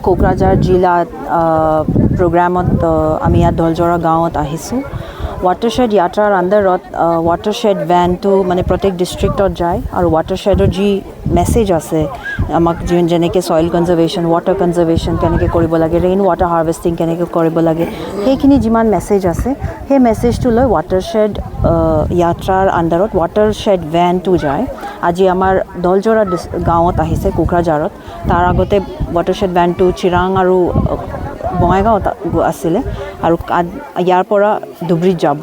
কোকৰাঝাৰ জিলাত প্ৰগ্ৰামত আমি ইয়াত দলঝৰ গাঁৱত আহিছোঁ Watershed Yatra আন্ডাৰত Watershed van to মানে প্ৰত্যেক ডিস্ট্ৰিক্টত যায় আৰু Watershed যি মেছেজ আছে আমাক যেনেকৈ সয়েল কনজাৰভেশ্যন ওয়াটাৰ কনজাৰভেশ্যন কেনেকৈ কৰিব লাগে ৰেইন ওয়াটাৰ হাৰ্ভেষ্টিং কেনেকৈ কৰিব লাগে সেইখিনি যিমান মেছেজ আছে সেই মেছেজটো লৈ Watershed Yatraৰ আন্ডাৰত Watershed van to যায় আজি আমাৰ দলঝৰ গাঁৱত আহিছে কোকৰাঝাৰত তাৰ আগতে Watershed van to চিৰাং আৰু বঙাইগাঁৱত আছিলে আৰু ইয়াৰ পৰা ধুবুৰীত যাব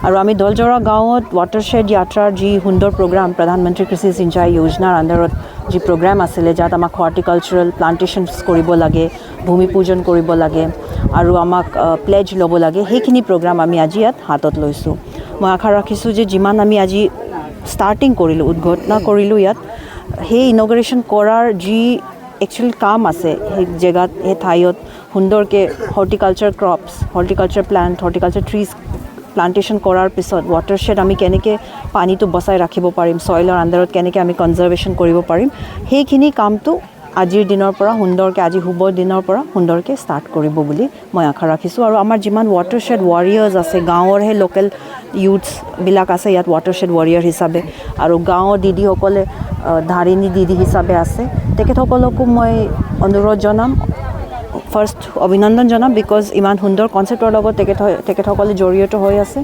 আৰু আমি দলঝৰ গাঁৱত Watershed Yatrar যি সুন্দৰ প্ৰগ্ৰাম প্ৰধানমন্ত্ৰী কৃষি সিঞ্চাই যোজনাৰ আন্ডাৰত যি প্ৰগ্ৰাম আছিলে যাত আমাক হৰ্টিকালচাৰেল প্লান্টেশ্যনছ কৰিব লাগে ভূমি পূজন কৰিব লাগে আৰু আমাক প্লেজ ল'ব লাগে সেইখিনি প্ৰগ্ৰাম আমি আজি ইয়াত হাতত লৈছোঁ মই আশা ৰাখিছোঁ যে যিমান আমি আজি ষ্টাৰ্টিং কৰিলোঁ উদ্ঘাটন কৰিলোঁ ইয়াত সেই ইনগ্ৰেশ্যন কৰাৰ যি একচুৱেলি কাম আছে সেই জেগাত সেই ঠাইত সুন্দৰকৈ horticulture crops horticulture plant horticulture trees plantation কৰাৰ পিছত Watershed আমি কেনেকৈ পানীটো বচাই ৰাখিব পাৰিম সয়েলৰ আন্ডাৰত কেনেকৈ আমি কনজাৰভেশ্যন কৰিব পাৰিম সেইখিনি কামটো আজিৰ দিনৰ পৰা সুন্দৰকৈ আজি শুবৰ দিনৰ পৰা সুন্দৰকৈ ষ্টাৰ্ট কৰিব বুলি মই আশা ৰাখিছোঁ আৰু আমাৰ যিমান Watershed ৱাৰিয়াৰ্ছ আছে গাঁৱৰ সেই লোকেল ইউথছবিলাক আছে ইয়াত Watershed ৱাৰিয়াৰ হিচাপে আৰু গাঁৱৰ দিদিসকলে ধাৰিণী দিদি হিচাপে আছে তেখেতসকলকো মই অনুৰোধ জনাম ফাৰ্ষ্ট অভিনন্দন জনাম বিকজ ইমান সুন্দৰ কনচেপ্টৰ লগত তেখেতসকলে জড়িত হৈ আছে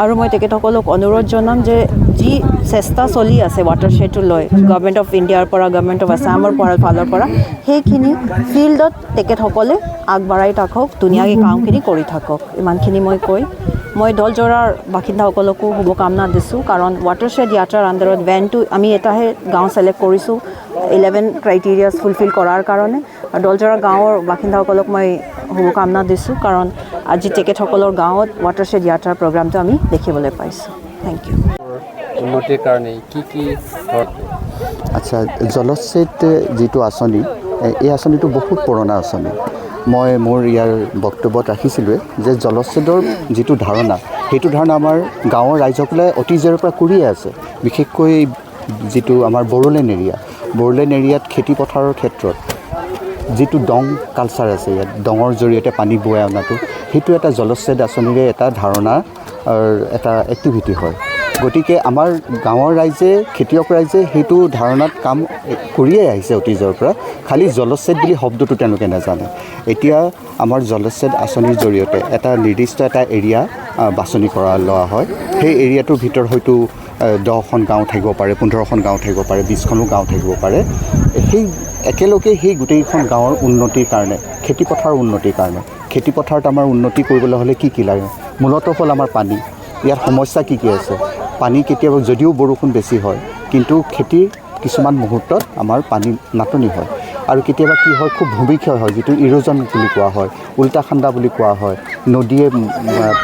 আৰু মই তেখেতসকলক অনুৰোধ জনাম যে যি চেষ্টা চলি আছে Watershedটো লৈ গভৰ্ণমেণ্ট অফ ইণ্ডিয়াৰ পৰা গভৰ্ণমেণ্ট অফ আছামৰ ফালৰ পৰা সেইখিনি ফিল্ডত তেখেতসকলে আগবঢ়াই থাকক ধুনীয়াকৈ কামখিনি কৰি থাকক ইমানখিনি মই দলঝৰৰ বাসিন্দাসকলকো শুভকামনা দিছোঁ কাৰণ Watershed Yatrar আন্ডাৰত ভেনটো আমি এটাহে গাঁও ছিলেক্ট কৰিছোঁ 11 ক্ৰাইটেৰিয়াছ ফুলফিল কৰাৰ কাৰণে আৰু দলঝৰ গাঁৱৰ বাসিন্দাসকলক মই শুভকামনা দিছোঁ কাৰণ আজি তেখেতসকলৰ গাঁৱত Watershed Yatra প্ৰগ্ৰামটো আমি দেখিবলৈ পাইছোঁ থেংক ইউ উন্নতিৰ কাৰণে কি আচ্ছা জলচ্ছেদ যিটো আঁচনি এই আঁচনিটো বহুত পুৰণা আঁচনি মই মোৰ ইয়াৰ বক্তব্যত ৰাখিছিলোঁ যে জলচ্ছেদৰ যিটো ধাৰণা সেইটো ধাৰণা আমাৰ গাঁৱৰ ৰাইজসকলে অতীজৰ পৰা কৰিয়ে আছে বিশেষকৈ যিটো আমাৰ বড়োলেণ্ড এৰিয়াত খেতি পথাৰৰ ক্ষেত্ৰত যিটো ডং কালচাৰ আছে ইয়াত ডঙৰ জৰিয়তে পানী বৈ অনাটো সেইটো এটা জলচ্ছেদ আঁচনিৰে এটা ধাৰণা এটা এক্টিভিটি হয় গতিকে আমাৰ গাঁৱৰ ৰাইজে খেতিয়ক ৰাইজে সেইটো ধাৰণাত কাম কৰিয়ে আহিছে অতীজৰ পৰা খালি জলচ্ছেদ বুলি শব্দটো তেওঁলোকে নাজানে এতিয়া আমাৰ জলচ্ছেদ আঁচনিৰ জৰিয়তে এটা নিৰ্দিষ্ট এটা এৰিয়া বাছনি কৰা লোৱা হয় সেই এৰিয়াটোৰ ভিতৰত হয়তো 10খন গাঁও থাকিব পাৰে 15খন গাঁও থাকিব পাৰে 20খনো গাঁও থাকিব পাৰে সেই একেলগে সেই গোটেইখন গাঁৱৰ উন্নতিৰ কাৰণে খেতিপথাৰৰ উন্নতিৰ কাৰণে খেতিপথাৰত আমাৰ উন্নতি কৰিবলৈ হ'লে কি লাগে মূলতঃ হ'ল আমাৰ পানী ইয়াৰ সমস্যা কি আছে পানী কেতিয়াবা যদিও বৰষুণ বেছি হয় কিন্তু খেতিৰ কিছুমান মুহূৰ্তত আমাৰ পানী নাটনি হয় আৰু কেতিয়াবা কি হয় খুব ভূমিক্ষয় হয় যিটো ইৰোজন বুলি কোৱা হয় উল্টা খান্দা বুলি কোৱা হয় নদীয়ে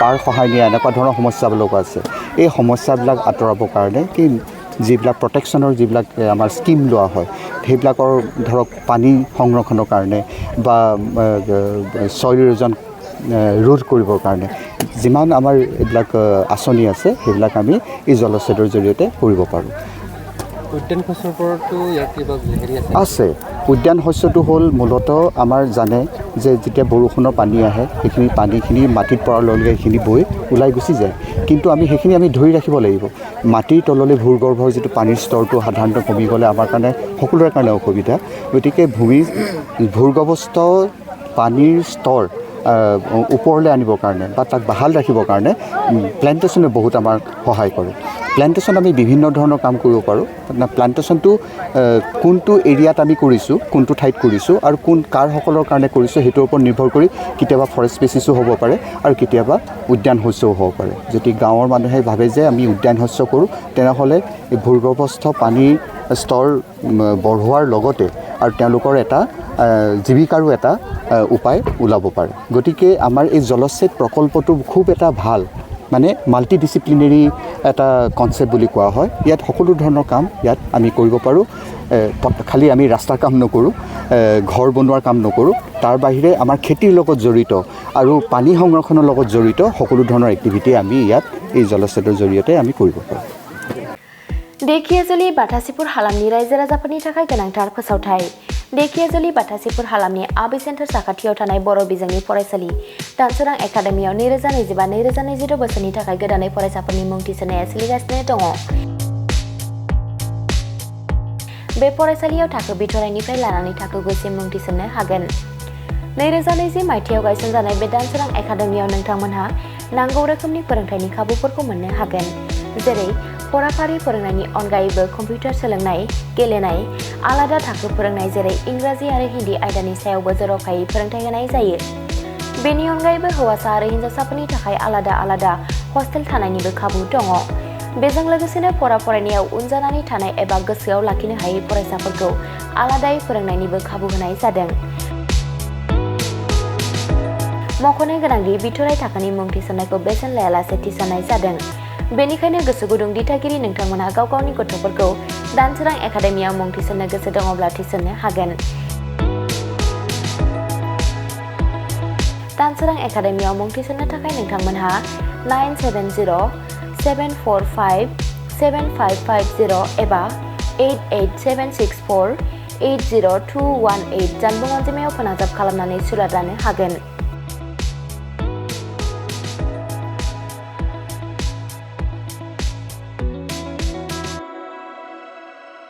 পাৰ সহায় নিয়া এনেকুৱা ধৰণৰ সমস্যাবিলাক আছে এই সমস্যাবিলাক আঁতৰাবৰ কাৰণে কি যিবিলাক প্ৰটেকশ্যনৰ যিবিলাক আমাৰ স্কিম লোৱা হয় সেইবিলাকৰ ধৰক পানী সংৰক্ষণৰ কাৰণে বা সয়েল ইৰোজন ৰোধ কৰিবৰ কাৰণে যিমান আমাৰ এইবিলাক আঁচনি আছে সেইবিলাক আমি এই জলচ্ছেদৰ জৰিয়তে কৰিব পাৰোঁ উদ্যান শস্যৰ ওপৰতো ইয়াৰ কিবা আছে উদ্যান শস্যটো হ'ল মূলতঃ আমাৰ জানে যে যেতিয়া বৰষুণৰ পানী আহে সেইখিনি পানীখিনি মাটিত পৰাৰ লগে লগে সেইখিনি বৈ ওলাই গুচি যায় কিন্তু আমি সেইখিনি আমি ধৰি ৰাখিব লাগিব মাটিৰ তললৈ ভূগৰ্ভৰ যিটো পানীৰ স্তৰটো সাধাৰণতে কমি গ'লে আমাৰ কাৰণে সকলোৰে কাৰণে অসুবিধা গতিকে ভূগৰ্ভস্থ পানীৰ স্তৰ ওপৰলৈ আনিবৰ কাৰণে বা তাক বাহাল ৰাখিবৰ কাৰণে প্লান্টেশ্যনে বহুত আমাৰ সহায় কৰে প্লান্টেশ্যন আমি বিভিন্ন ধৰণৰ কাম কৰিব পাৰোঁ প্লান্টেশ্যনটো কোনটো এৰিয়াত আমি কৰিছোঁ কোনটো ঠাইত কৰিছোঁ আৰু কাৰসকলৰ কাৰণে কৰিছোঁ সেইটোৰ ওপৰত নিৰ্ভৰ কৰি কেতিয়াবা ফৰেষ্ট স্পেচিছো হ'ব পাৰে আৰু কেতিয়াবা উদ্যান শস্যও হ'ব পাৰে যদি গাঁৱৰ মানুহে ভাবে যে আমি উদ্যান শস্য কৰোঁ তেনেহ'লে এই ভূগৰ্ভস্থ পানীৰ স্তৰ বঢ়োৱাৰ লগতে আৰু তেওঁলোকৰ এটা জীৱিকাৰো এটা উপায় ওলাব পাৰে গতিকে আমাৰ এই জলচ্ছেদ প্ৰকল্পটো খুব এটা ভাল মানে মাল্টি ডিচিপ্লিনেৰী এটা কনচেপ্ট বুলি কোৱা হয় ইয়াত সকলো ধৰণৰ কাম ইয়াত আমি কৰিব পাৰোঁ খালি আমি ৰাস্তাৰ কাম নকৰোঁ ঘৰ বনোৱাৰ কাম নকৰোঁ তাৰ বাহিৰে আমাৰ খেতিৰ লগত জড়িত আৰু পানী সংৰক্ষণৰ লগত জড়িত সকলো ধৰণৰ এক্টিভিটি আমি ইয়াত এই জলচ্ছেদৰ জৰিয়তে আমি কৰিব পাৰোঁ देखिए चलि बाथासिपुर हालामनि रायजो राजाफोरनि थाखाय गोनांथार फोसावथाय देखियाजुलि बाथासिपुर हालामनि आबि सेन्टार साखाथियाव थानाय बर' बिजोंनि फरायसालि दानसोरां एकाडेमियाव 2025-2026 बोसोरनि थाखाय गोदानै फरायसाफोरनि मुं थिसननाया सोलिगासिनो दङ। बे फरायसालियाव थाखो बिथराइनिफ्राय लानानै थाखो 9 सिम मुं थिसननो हागोन। 2020 मायथाइयाव गायसनजानाय बे दानसोरां एकाडेमियाव नोंथांमोनहा नांगौ रोखोमनि फोरोंथायनि खाबुफोरखौ मोननो हागोन, जेरै फराफारि फोरोंनायनि अनगायैबो कम्पिउटार सोलोंनाय, गेलेनाय, आलादा थाखो फोरोंनाय जेरै इंराजि आरो हिन्दी आयदानि सायावबो जर'खायै फोरोंथाय होनाय जायो। बेनि अनगायैबो हौवासा आरो हिन्जावसाफोरनि थाखाय आलादा हस्टेल थानायनिबो खाबु दङ। बेजों लोगोसेनो फरायनायाव उन जानानै थानाय एबा गोसोआव लाखिनो हायै फरायसाफोरखौ आलादायै फोरोंनायनिबो खाबु होनाय जादों। मख'नो गोनांदि बिथराइ थाखोनि मुं थिसननायखौ बेसेन लायालासे थिसननाय जादों। बेनिखायनो गोसो गुदुं दिथागिरि नोंथांमोनहा गाव गावनि गथ'फोरखौ दानसोरां एकाडेमियाव मुं थिसननो गोसो दङब्ला थिसननो हागोन। दानसोरां एकाडेमियाव मुं थिसननो थाखाय नोंथांमोनहा 977074575550 एबा 88764802118 जानबुं अनजिमायाव फोनांजाब खालामनानै सुलाद लानो हागोन।